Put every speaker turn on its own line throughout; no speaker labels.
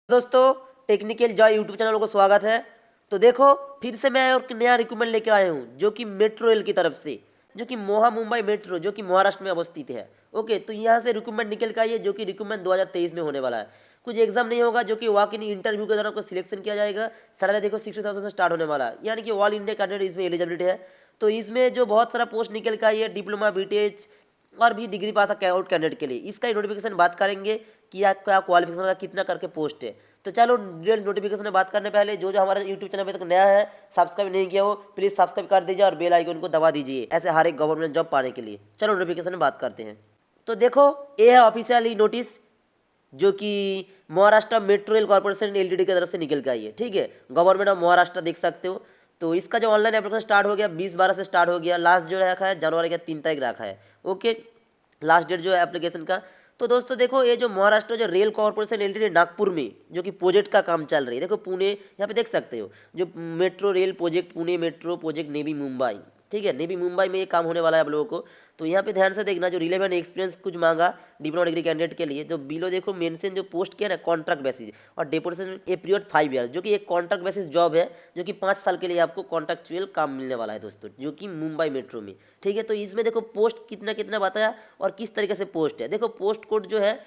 दोस्तों technical Joy YouTube channel को स्वागत है। तो देखो फिर से मैं और नया रिक्रूटमेंट लेके आया हूँ जो कि मेट्रो रेल की तरफ से, जो कि मोहा मुंबई मेट्रो जो कि महाराष्ट्र में अवस्थित है। ओके, तो यहाँ से रिक्रूटमेंट निकल के आई है जो कि रिक्रूटमेंट 2023 में होने वाला है। कुछ एग्जाम नहीं होगा, जो कि वॉक इन इंटरव्यू के दौरान आपको सिलेक्शन किया जाएगा। सैलरी देखो 60,000 से स्टार्ट होने वाला है, यानी कि ऑल इंडिया कैंडिडेट इसमें एलिजिबिलिटी है। तो इसमें जो बहुत सारा पोस्ट निकल के आई है, डिप्लोमा बीटेच और भी डिग्री पास आउट कैंडिडेट के लिए, इसका नोटिफिकेशन बात करेंगे कि क्या क्वालिफिकेशन कितना करके पोस्ट है। तो चलो डिटेल्स नोटिफिकेशन में बात करने पहले जो हमारे यूट्यूब चैनल पे तक नया है, सब्सक्राइब नहीं किया हो प्लीज़ सब्सक्राइब कर दीजिए और बेल आइकन को दबा दीजिए ऐसे हर एक गवर्नमेंट जॉब पाने के लिए। चलो नोटिफिकेशन में बात करते हैं। तो देखो ये है ऑफिशियली नोटिस जो कि Maharashtra metro rail corporation LTD की तरफ से निकल के आई है। ठीक है, गवर्नमेंट ऑफ महाराष्ट्र देख सकते हो। तो इसका जो ऑनलाइन एप्लीकेशन स्टार्ट हो गया 20/12 से स्टार्ट हो गया। लास्ट जो रखा है जनवरी का 3 तारीख रखा है। ओके, लास्ट डेट जो है एप्लीकेशन का। तो दोस्तों देखो ये जो महाराष्ट्र जो रेल कॉर्पोरेशन एलटीडी नागपुर में जो कि प्रोजेक्ट का काम चल रही है, देखो पुणे यहाँ पे देख सकते हो जो metro rail project Pune metro project navy Mumbai. ठीक है, नेवी मुंबई में ये काम होने वाला है आप लोगों को। तो यहाँ पे ध्यान से देखना, जो रिलेवेंट एक्सपीरियंस कुछ मांगा डिप्लोमा डिग्री कैंडिडेट के लिए, जो बिलो देखो मेंशन जो पोस्ट किया ना कॉन्ट्रैक्ट बेसिस और डेपोटेशन ए पीरियड 5 ईयर, जो कि एक कॉन्ट्रैक्ट बेसिस जॉब है जो कि 5 साल के लिए आपको कॉन्ट्रैक्चुअल काम मिलने वाला है दोस्तों, जो कि मुंबई मेट्रो में। ठीक है, तो इसमें देखो पोस्ट कितना कितना बताया और किस तरीके से पोस्ट है। देखो पोस्ट कोड जो है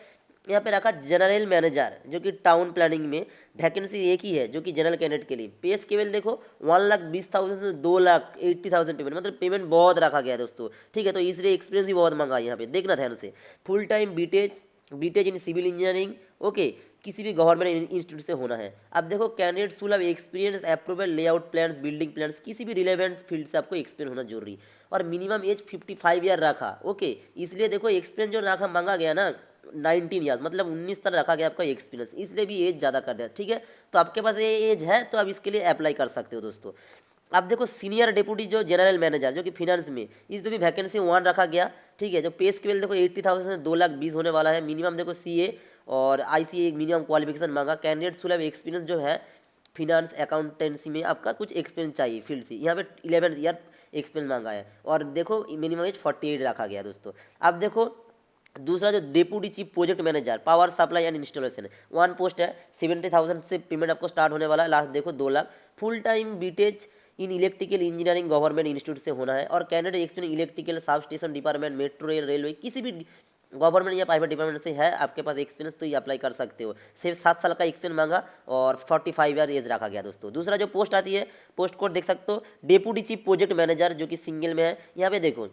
यहाँ पे रखा जनरल मैनेजर जो कि टाउन प्लानिंग में, वैकेंसी एक ही है जो कि जनरल कैंडिडेट के लिए। पे स्केल देखो 1,20,000 से 2,80,000 पेमेंट, मतलब पेमेंट बहुत रखा गया है दोस्तों। ठीक है, तो इसलिए एक्सपीरियंस भी बहुत मांगा है यहाँ पे, देखना ध्यान से। Full time BTech in civil engineering. Okay, किसी भी गवर्नमेंट इंस्टीट्यूट से होना है। अब देखो candidate should have experience approval layout plans building plans, किसी भी रिलेवेंट फील्ड से आपको एक्सपीरियंस होना जरूरी। और मिनिमम एज 55 ईयर रखा। ओके, इसलिए देखो एक्सपीरियंस जो रखा मांगा गया ना 19 ईयर्स, मतलब 19 साल रखा गया आपका एक्सपीरियंस, इसलिए भी एज ज़्यादा कर दिया। ठीक है, तो आपके पास ये एज है तो आप इसके लिए अप्लाई कर सकते हो दोस्तों। अब देखो सीनियर डेप्यूटी जो जनरल मैनेजर जो कि फिनेंस में, इस पे भी वैकेंसी 1 रखा गया। ठीक है, जो पे स्केल देखो 80,000 से 2,20,000 होने वाला है। मिनिमम देखो सीए और आईसीए मिनिमम क्वालिफिकेशन मांगा। कैंडिडेट शुड हैव एक्सपीरियंस जो है फिनेंस अकाउंटेंसी में आपका कुछ एक्सपीरियंस चाहिए फील्ड से, यहाँ पे 11 ईयर एक्सपीरियंस मांगा है। और देखो मिनिमम एज 48 रखा गया दोस्तों। अब देखो दूसरा जो deputy chief project manager power supply and installation, 1 post है। 70,000 से पेमेंट आपको स्टार्ट होने वाला है। लास्ट देखो 2 lakh. Full time BTech in electrical engineering government institute से होना है। और candidate experience electrical substation department metro rail railway किसी भी गवर्नमेंट या प्राइवेट डिपार्टमेंट से है आपके पास एक्सपीरियंस तो ये अप्लाई कर सकते हो। सिर्फ 7 साल का एक्सपीरियंस मांगा और 45 ईयर एज रखा गया दोस्तों। दूसरा जो पोस्ट आती है पोस्ट कोड देख सकते हो डेप्यूटी चीफ प्रोजेक्ट मैनेजर जो कि सिंगल में है। यहाँ पे देखो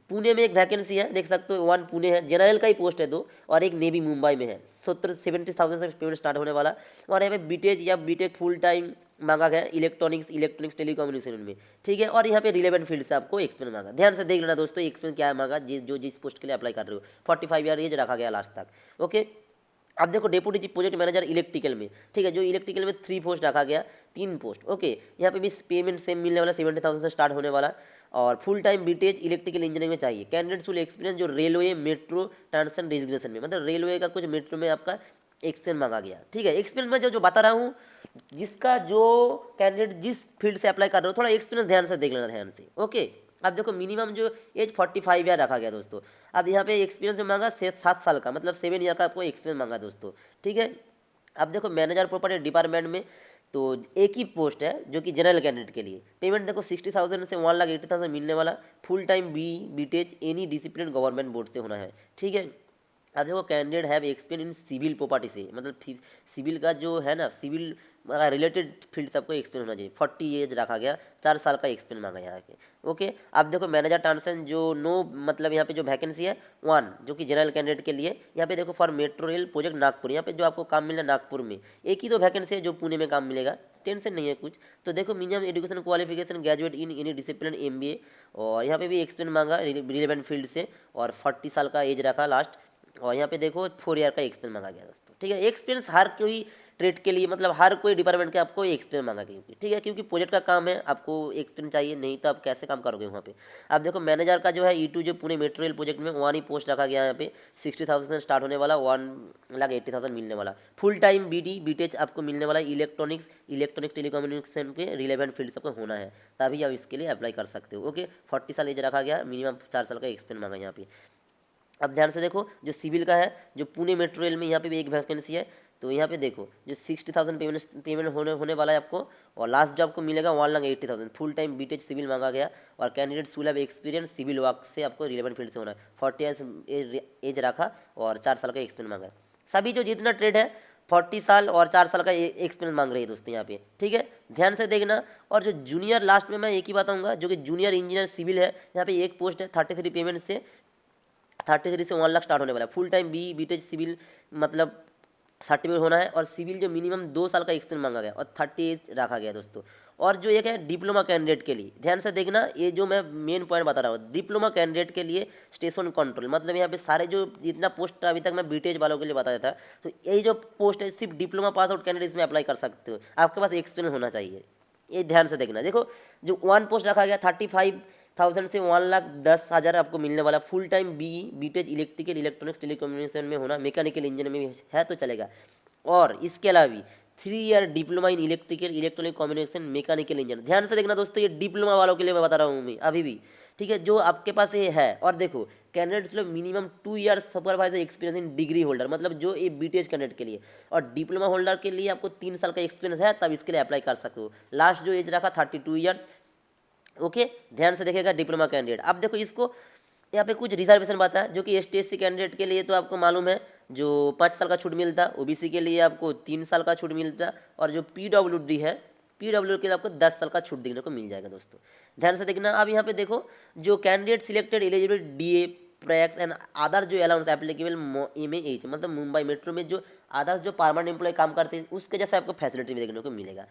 पुणे में एक वैकेंसी है, देख सकते हो 1 पुणे है, जनरल का ही पोस्ट है 2, और एक नेवी मुंबई में है। 70,000 से पेमेंट स्टार्ट होने वाला। और यहाँ पे बीटेज या बीटेक फुल टाइम मांगा गया इलेक्ट्रॉनिक्स टेलीकम्युनिकेशन में। ठीक है, और यहाँ पे रिलेवेंट फील्ड से आपको एक्सपीरियंस मांगा। ध्यान से देख लेना दोस्तों एक्सपीरियंस क्या है मांगा, जिस पोस्ट के लिए अप्लाई कर रहे हो। 45 ईयर एज रखा गया लास्ट तक। ओके, अब देखो deputy chief project manager electrical में। ठीक है, जो इलेक्ट्रिकल में 3 पोस्ट रखा गया, 3 पोस्ट। ओके, यहाँ पे भी पेमेंट सेम मिलने वाला 70,000 से स्टार्ट होने वाला। और full time BTech electrical engineering में चाहिए। कैंडिडेट फुल एक्सपीरियंस जो रेलवे मेट्रो ट्रांसपोर्ट रेजिग्नेशन में, मतलब रेलवे का कुछ मेट्रो में आपका एक्सपीरियंस मांगा गया। ठीक है, एक्सपीरियंस में जो बता रहा हूँ, जिसका जो कैंडिडेट जिस फील्ड से अप्लाई कर रहे हो थोड़ा एक्सपीरियंस ध्यान से देख लेना ध्यान से। ओके, अब देखो मिनिमम जो एज 45 ईयर रखा गया दोस्तों। अब यहाँ पे एक्सपीरियंस जो मांगा 7 साल का, मतलब 7 ईयर का आपको एक्सपीरियंस मांगा दोस्तों। ठीक है, अब देखो मैनेजर प्रॉपर्टी डिपार्टमेंट में तो एक ही पोस्ट है जो कि जनरल कैंडिडेट के लिए। पेमेंट देखो 60,000 से 1,80,000 मिलने वाला। Full time BTech any discipline government board से होना है। ठीक है, अब देखो candidate have experience in civil property से, मतलब सिविल का जो है ना सिविल रिलेटेड फील्ड सबको एक्सपीरियंस होना चाहिए। 40 एज रखा गया, 4 साल का एक्सपीरियंस मांगा यहाँ पे। ओके, अब देखो मैनेजर ट्रांसफर जो नो, मतलब यहाँ पे जो वैकेंसी है 1 जो कि जनरल कैंडिडेट के लिए। यहाँ पे देखो for metro rail project Nagpur, यहाँ पे जो आपको काम मिलना नागपुर में। एक ही तो वैकेंसी है जो पुणे में काम मिलेगा, टेंशन नहीं है कुछ। तो देखो minimum education qualification graduate in any discipline MBA. और यहाँ पे भी एक्सपीरियंस मांगा रिलेवेंट फील्ड से। और 40 साल का एज रखा लास्ट। और यहाँ पे देखो 4 ईयर का एक्सपीरियंस मांगा गया दोस्तों। ठीक है, एक्सपीरियंस हर कोई ट्रेड के लिए, मतलब हर कोई डिपार्टमेंट के आपको एक्सपीरियंस मांगा क्योंकि ठीक है, क्योंकि प्रोजेक्ट का काम है, आपको एक्सपीरियंस चाहिए, नहीं तो आप कैसे काम करोगे वहाँ पे। अब देखो मैनेजर का जो है E2 जो पुणे मेट्रो रेल प्रोजेक्ट में 1 ही पोस्ट रखा गया है। यहाँ पे 60,000 से स्टार्ट होने वाला, 1,80,000 मिलने वाला। फुल टाइम बीटेच आपको मिलने वाला। इलेक्ट्रॉनिक टेलीकम्युनिकेशन के रिलेवेंट फील्ड सबको होना है, तभी आप इसके लिए अप्लाई कर सकते हो। ओके, 40 साल एज रखा गया, मिनिमम 4 साल का एक्सपीरियंस मांगा यहाँ पे। अब ध्यान से देखो जो सिविल का है जो पुणे मेट्रो रेल में, यहाँ पे भी एक वैकेंसी है तो यहाँ पे देखो जो 60,000 पेमेंट होने वाला है आपको, और लास्ट जो आपको मिलेगा 1,80,000। फुल टाइम बीटेक सिविल मांगा गया, और candidate should have experience civil work से आपको रिलेवेंट फील्ड से होना है। 40 ईयर्स एज रखा और 4 साल का एक्सपीरियंस मांगा है। सभी जो जितना ट्रेड है 40 साल और 4 साल का एक्सपीरियंस मांग रही है दोस्तों यहाँ पे, ठीक है, ध्यान से देखना। और जो जूनियर, लास्ट में मैं एक ही बताऊंगा, जो कि जूनियर इंजीनियर सिविल है, यहाँ पे एक पोस्ट है 33 पेमेंट से, 33 से 1 लाख स्टार्ट होने वाला है। फुल टाइम बीटेक सिविल मतलब सर्टिफिकेट होना है, और सिविल जो मिनिमम 2 साल का एक्सपीरियंस मांगा गया, और 30 एज रखा गया दोस्तों। और जो एक है डिप्लोमा कैंडिडेट के लिए, ध्यान से देखना, ये जो मैं मेन पॉइंट बता रहा हूँ, डिप्लोमा कैंडिडेट के लिए स्टेशन कंट्रोल, मतलब यहाँ पे सारे जो जितना पोस्ट अभी तक मैं बीटेज वालों के लिए बताया था, तो यही जो पोस्ट है सिर्फ डिप्लोमा पास आउट कैंडिडेट इसमें अप्लाई कर सकते हो, आपके पास एक्सपीरियंस होना चाहिए। ये ध्यान से देखना। देखो जो 1 पोस्ट रखा गया 35,000 से 1,10,000 आपको मिलने वाला। Full time BTech electrical electronics telecommunication में होना, मैकेनिकल इंजीनियर में भी है तो चलेगा। और इसके अलावा भी 3 year diploma in electrical electronic communication mechanical engineer. ध्यान से देखना दोस्तों, ये डिप्लोमा वालों के लिए मैं बता रहा हूँ मैं अभी भी, ठीक है, जो आपके पास ये है। और देखो कैंडिडेट्स लोग minimum 2 year supervisor experience in degree holder, मतलब जो ये बीटीएच कैंडिडेट के लिए, और डिप्लोमा होल्डर के लिए आपको 3 साल का एक्सपीरियंस है, तब इसके लिए अप्लाई कर सकते हो। लास्ट जो एज रखा 32 ईयर्स। ओके, ध्यान से देखेगा डिप्लोमा कैंडिडेट। अब देखो इसको यहाँ पे कुछ रिजर्वेशन बात है, जो कि एसटीएससी कैंडिडेट के लिए तो आपको मालूम है जो 5 साल का छूट मिलता, ओबीसी के लिए आपको 3 साल का छूट मिलता, और जो पीडब्ल्यूडी है, पीडब्ल्यू के लिए आपको 10 साल का छूट देखने को मिल जाएगा दोस्तों। ध्यान से देखना। अब यहाँ पे देखो जो candidate selected eligible DA perks and other जो अलाउंस एप्लीकेबल एमएएच, मतलब मुंबई मेट्रो में जो अदर्स जो परमानेंट एम्प्लॉय काम करते हैं उसके जैसे आपको फैसिलिटी भी देखने को मिलेगा।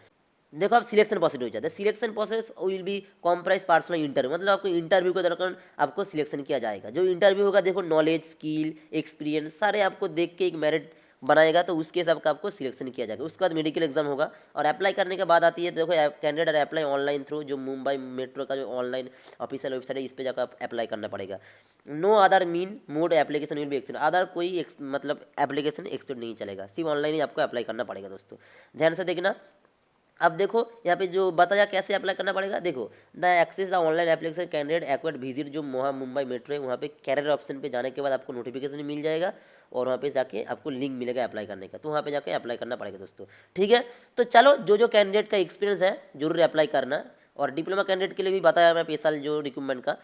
देखो अब सिलेक्शन प्रोसेस हो जाता है। Selection process will be comprise personal interview, मतलब आपको इंटरव्यू के दौरान आपको सिलेक्शन किया जाएगा। जो इंटरव्यू होगा देखो नॉलेज स्किल एक्सपीरियंस सारे आपको देख के एक मेरिट बनाएगा, तो उसके हिसाब का आपको सिलेक्शन किया जाएगा। उसके बाद मेडिकल एग्जाम होगा, और अप्लाई करने के बाद आती है देखो कैंडिडेट अप्लाई ऑनलाइन थ्रू जो मुंबई मेट्रो का जो ऑनलाइन ऑफिशियल वेबसाइट है, इस पर जाकर अप्लाई करना पड़ेगा। No other mean mode application will be accept, other कोई मतलब एप्लीकेशन एक्सेप्ट नहीं चलेगा, सिर्फ ऑनलाइन ही आपको अप्लाई करना पड़ेगा दोस्तों। ध्यान से देखना। अब देखो यहाँ पे जो बताया कैसे अप्लाई करना पड़ेगा, देखो the access the online application candidate acquired visit जो मुंबई मेट्रो है, वहाँ पे कैरियर ऑप्शन पे जाने के बाद आपको नोटिफिकेशन मिल जाएगा, और वहाँ पे जाके आपको लिंक मिलेगा अप्लाई करने का, तो वहाँ पे जाके अप्लाई करना पड़ेगा दोस्तों, ठीक है। तो चलो जो कैंडिडेट का एक्सपीरियंस है जरूर अप्लाई करना, और डिप्लोमा कैंडिडेट के लिए भी बताया मैं स्पेशल जो रिक्रूटमेंट का।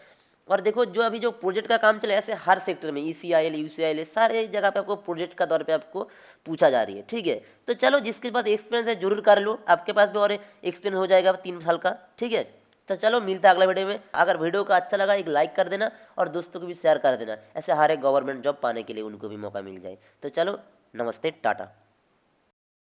और देखो जो अभी जो प्रोजेक्ट का काम चला है, ऐसे हर सेक्टर में ECIL UCIL सारे जगह पे आपको प्रोजेक्ट का दौर पे आपको पूछा जा रही है, ठीक है। तो चलो जिसके पास एक्सपीरियंस है जरूर कर लो, आपके पास भी और एक्सपीरियंस हो जाएगा 3 साल का, ठीक है। तो चलो मिलता है अगला वीडियो में। अगर वीडियो का अच्छा लगा एक लाइक कर देना, और दोस्तों को भी शेयर कर देना, ऐसे हर एक गवर्नमेंट जॉब पाने के लिए उनको भी मौका मिल जाए। तो चलो नमस्ते, टाटा।